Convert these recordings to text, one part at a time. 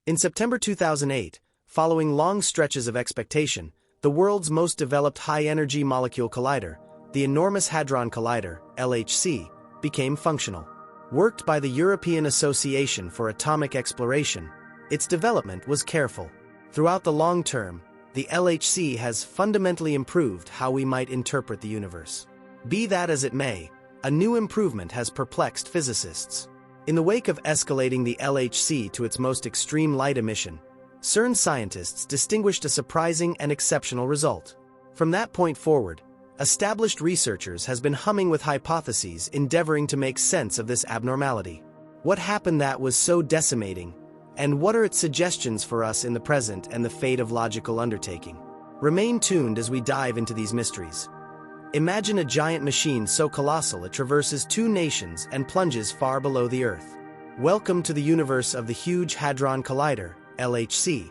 In September 2008, following long stretches of expectation, the world's most developed high-energy molecule collider, the Enormous Hadron Collider, LHC, became functional. Worked by the European Association for Atomic Exploration, its development was careful. Throughout the long term, the LHC has fundamentally improved how we might interpret the universe. Be that as it may, a new improvement has perplexed physicists. In the wake of escalating the LHC to its most extreme light emission, CERN scientists distinguished a surprising and exceptional result. From that point forward, established researchers has been humming with hypotheses endeavoring to make sense of this abnormality. What happened that was so decimating, and what are its suggestions for us in the present and the fate of logical undertaking? Remain tuned as we dive into these mysteries. Imagine a giant machine so colossal it traverses 2 nations and plunges far below the Earth. Welcome to the universe of the Huge Hadron Collider, LHC,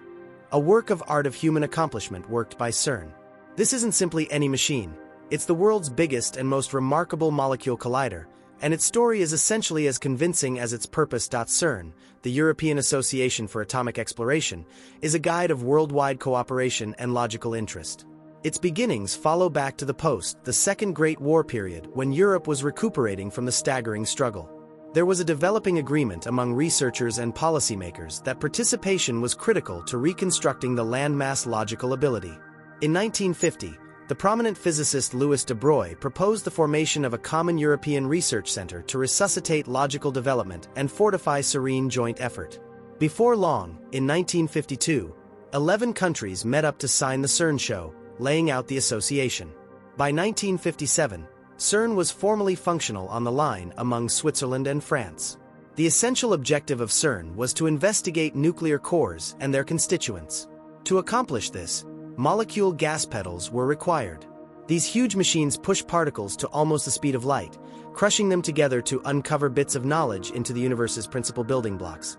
a work of art of human accomplishment worked by CERN. This isn't simply any machine, it's the world's biggest and most remarkable molecule collider, and its story is essentially as convincing as its purpose. CERN, the European Association for Atomic Exploration, is a guide of worldwide cooperation and logical interest. Its beginnings follow back to the Second Great War period when Europe was recuperating from the staggering struggle. There was a developing agreement among researchers and policymakers that participation was critical to reconstructing the landmass logical ability. In 1950, the prominent physicist Louis de Broglie proposed the formation of a common European research center to resuscitate logical development and fortify serene joint effort. Before long, in 1952, 11 countries met up to sign the CERN Show, laying out the association. By 1957, CERN was formally functional on the line among Switzerland and France. The essential objective of CERN was to investigate nuclear cores and their constituents. To accomplish this, molecule gas pedals were required. These huge machines push particles to almost the speed of light, crushing them together to uncover bits of knowledge into the universe's principal building blocks.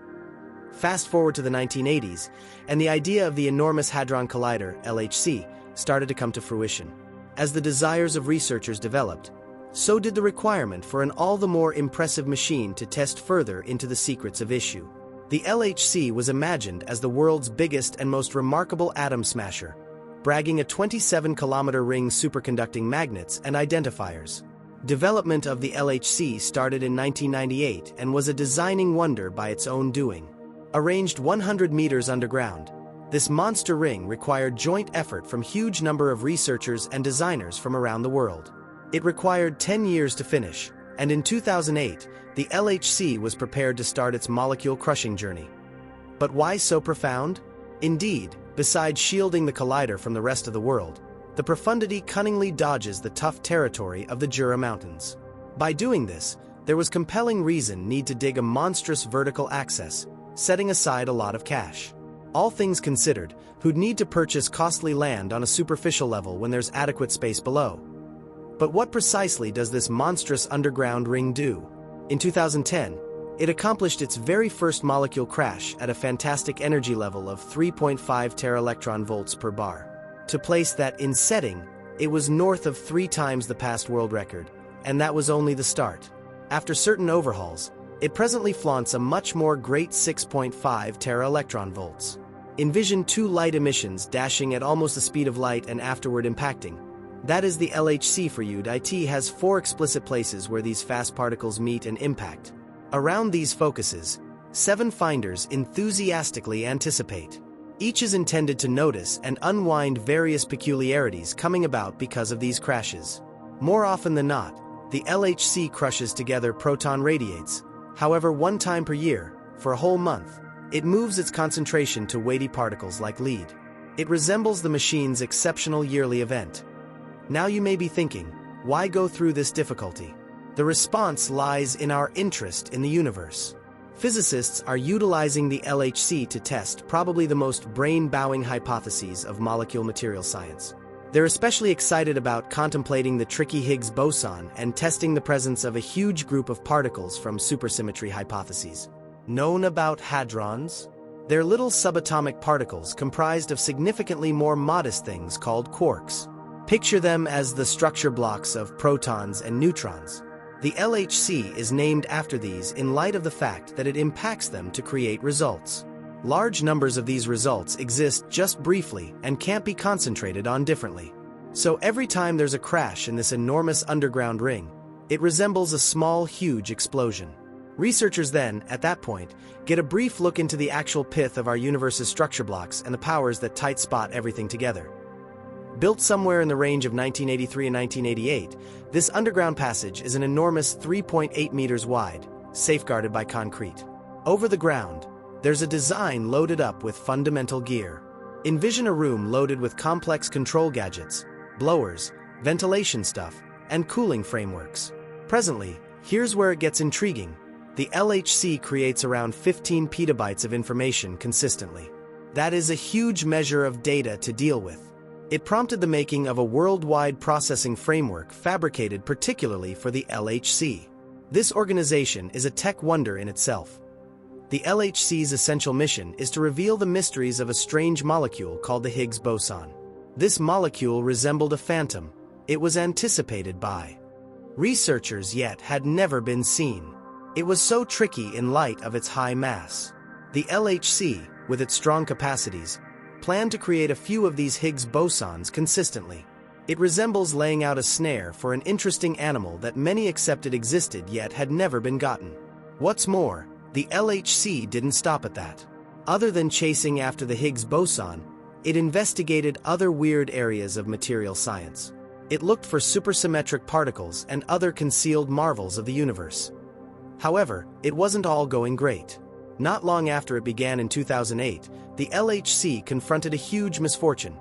Fast forward to the 1980s, and the idea of the Enormous Hadron Collider, LHC, started to come to fruition. As the desires of researchers developed, so did the requirement for an all the more impressive machine to test further into the secrets of issue. The LHC was imagined as the world's biggest and most remarkable atom smasher, bragging a 27-kilometer ring superconducting magnets and identifiers. Development of the LHC started in 1998 and was a designing wonder by its own doing. Arranged 100 meters underground, this monster ring required joint effort from a huge number of researchers and designers from around the world. It required 10 years to finish, and in 2008, the LHC was prepared to start its molecule crushing journey. But why so profound? Indeed, besides shielding the collider from the rest of the world, the profundity cunningly dodges the tough territory of the Jura Mountains. By doing this, there was compelling reason need to dig a monstrous vertical access, setting aside a lot of cash. All things considered, who'd need to purchase costly land on a superficial level when there's adequate space below. But what precisely does this monstrous underground ring do? In 2010, it accomplished its very first molecule crash at a fantastic energy level of 3.5 tera-electron-volts per bar. To place that in setting, it was north of 3 times the past world record, and that was only the start. After certain overhauls, it presently flaunts a much more great 6.5 tera-electron-volts. Envision 2 light emissions dashing at almost the speed of light and afterward impacting. That is the LHC for you. It has 4 explicit places where these fast particles meet and impact. Around these focuses, 7 finders enthusiastically anticipate. Each is intended to notice and unwind various peculiarities coming about because of these crashes. More often than not, the LHC crushes together proton radiates. However, 1 time per year, for a whole month, it moves its concentration to weighty particles like lead. It resembles the machine's exceptional yearly event. Now you may be thinking, why go through this difficulty? The response lies in our interest in the universe. Physicists are utilizing the LHC to test probably the most brain-bowing hypotheses of molecule material science. They're especially excited about contemplating the tricky Higgs boson and testing the presence of a huge group of particles from supersymmetry hypotheses. Known about hadrons? They're little subatomic particles comprised of significantly more modest things called quarks. Picture them as the structure blocks of protons and neutrons. The LHC is named after these in light of the fact that it impacts them to create results. Large numbers of these results exist just briefly and can't be concentrated on differently. So every time there's a crash in this enormous underground ring, it resembles a small, huge explosion. Researchers then, at that point, get a brief look into the actual pith of our universe's structure blocks and the powers that tight spot everything together. Built somewhere in the range of 1983 and 1988, this underground passage is an enormous 3.8 meters wide, safeguarded by concrete. Over the ground, there's a design loaded up with fundamental gear. Envision a room loaded with complex control gadgets, blowers, ventilation stuff, and cooling frameworks. Presently, here's where it gets intriguing. The LHC creates around 15 petabytes of information consistently. That is a huge measure of data to deal with. It prompted the making of a worldwide processing framework fabricated particularly for the LHC. This organization is a tech wonder in itself. The LHC's essential mission is to reveal the mysteries of a strange molecule called the Higgs boson. This molecule resembled a phantom. It was anticipated by researchers yet had never been seen. It was so tricky in light of its high mass. The LHC, with its strong capacities, planned to create a few of these Higgs bosons consistently. It resembles laying out a snare for an interesting animal that many accepted existed yet had never been gotten. What's more, the LHC didn't stop at that. Other than chasing after the Higgs boson, it investigated other weird areas of material science. It looked for supersymmetric particles and other concealed marvels of the universe. However, it wasn't all going great. Not long after it began in 2008, the LHC confronted a huge misfortune.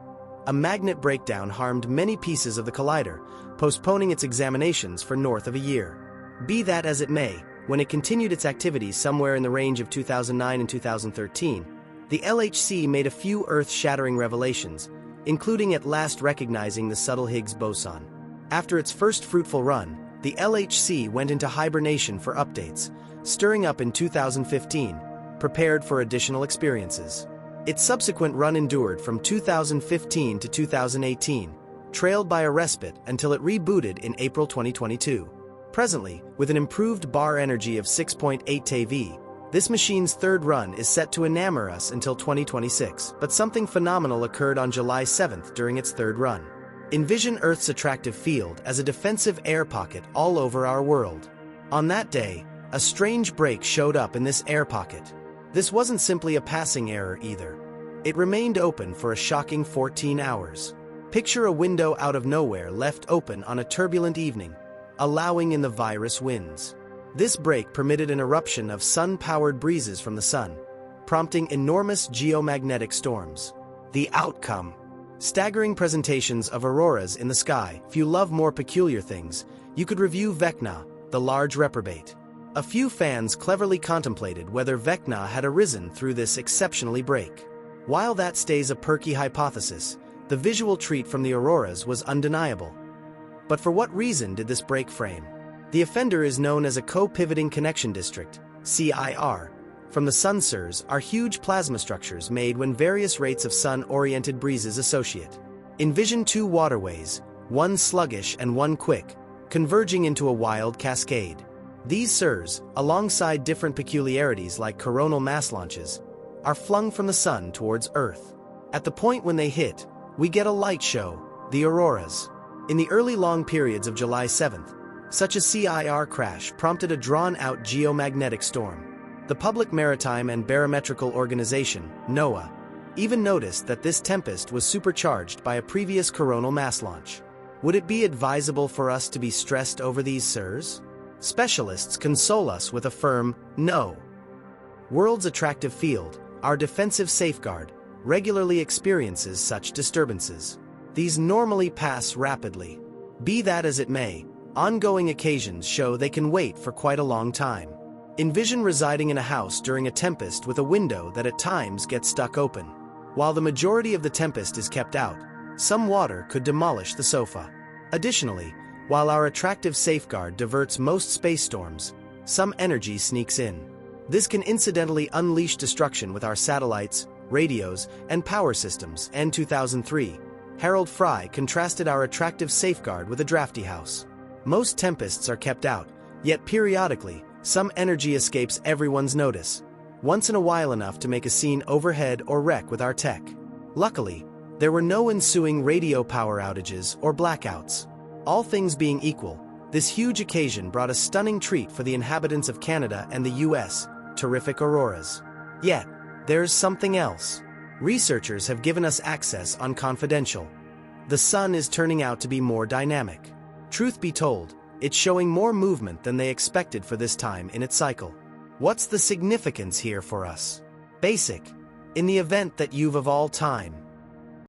A magnet breakdown harmed many pieces of the collider, postponing its examinations for north of a year. Be that as it may, when it continued its activities somewhere in the range of 2009 and 2013, the LHC made a few earth-shattering revelations, including at last recognizing the subtle Higgs boson. After its first fruitful run, the LHC went into hibernation for updates, stirring up in 2015, prepared for additional experiences. Its subsequent run endured from 2015 to 2018, trailed by a respite until it rebooted in April 2022. Presently, with an improved bar energy of 6.8 TeV, this machine's third run is set to enamor us until 2026, but something phenomenal occurred on July 7th during its third run. Envision Earth's attractive field as a defensive air pocket all over our world. On that day, a strange break showed up in this air pocket. This wasn't simply a passing error either. It remained open for a shocking 14 hours. Picture a window out of nowhere left open on a turbulent evening, allowing in the virus winds. This break permitted an eruption of sun-powered breezes from the sun, prompting enormous geomagnetic storms. The outcome: staggering presentations of auroras in the sky. If you love more peculiar things, you could review Vecna, the large reprobate. A few fans cleverly contemplated whether Vecna had arisen through this exceptionally break. While that stays a perky hypothesis, the visual treat from the auroras was undeniable. But for what reason did this break frame? The offender is known as a co-pivoting connection district, CIR. From the sun CIRs are huge plasma structures made when various rates of sun-oriented breezes associate. Envision two waterways, one sluggish and one quick, converging into a wild cascade. These CIRs, alongside different peculiarities like coronal mass launches, are flung from the sun towards Earth. At the point when they hit, we get a light show, the auroras. In the early long periods of July 7th, such a CIR crash prompted a drawn-out geomagnetic storm. The Public Maritime and Barometrical Organization, NOAA, even noticed that this tempest was supercharged by a previous coronal mass launch. Would it be advisable for us to be stressed over these CIRs? Specialists console us with a firm no. World's attractive field, our defensive safeguard, regularly experiences such disturbances. These normally pass rapidly. Be that as it may, ongoing occasions show they can wait for quite a long time. Envision residing in a house during a tempest with a window that at times gets stuck open. While the majority of the tempest is kept out, some water could demolish the sofa. Additionally, while our attractive safeguard diverts most space storms, some energy sneaks in. This can incidentally unleash destruction with our satellites, radios, and power systems. In 2003, Harold Fry contrasted our attractive safeguard with a drafty house. Most tempests are kept out, yet periodically, some energy escapes everyone's notice. once in a while enough to make a scene overhead or wreck with our tech. Luckily, there were no ensuing radio power outages or blackouts. All things being equal, this huge occasion brought a stunning treat for the inhabitants of Canada and the US, terrific auroras. Yet, there's something else. Researchers have given us access on confidential. The sun is turning out to be more dynamic. Truth be told, it's showing more movement than they expected for this time in its cycle. What's the significance here for us? Basic. In the event that you've of all time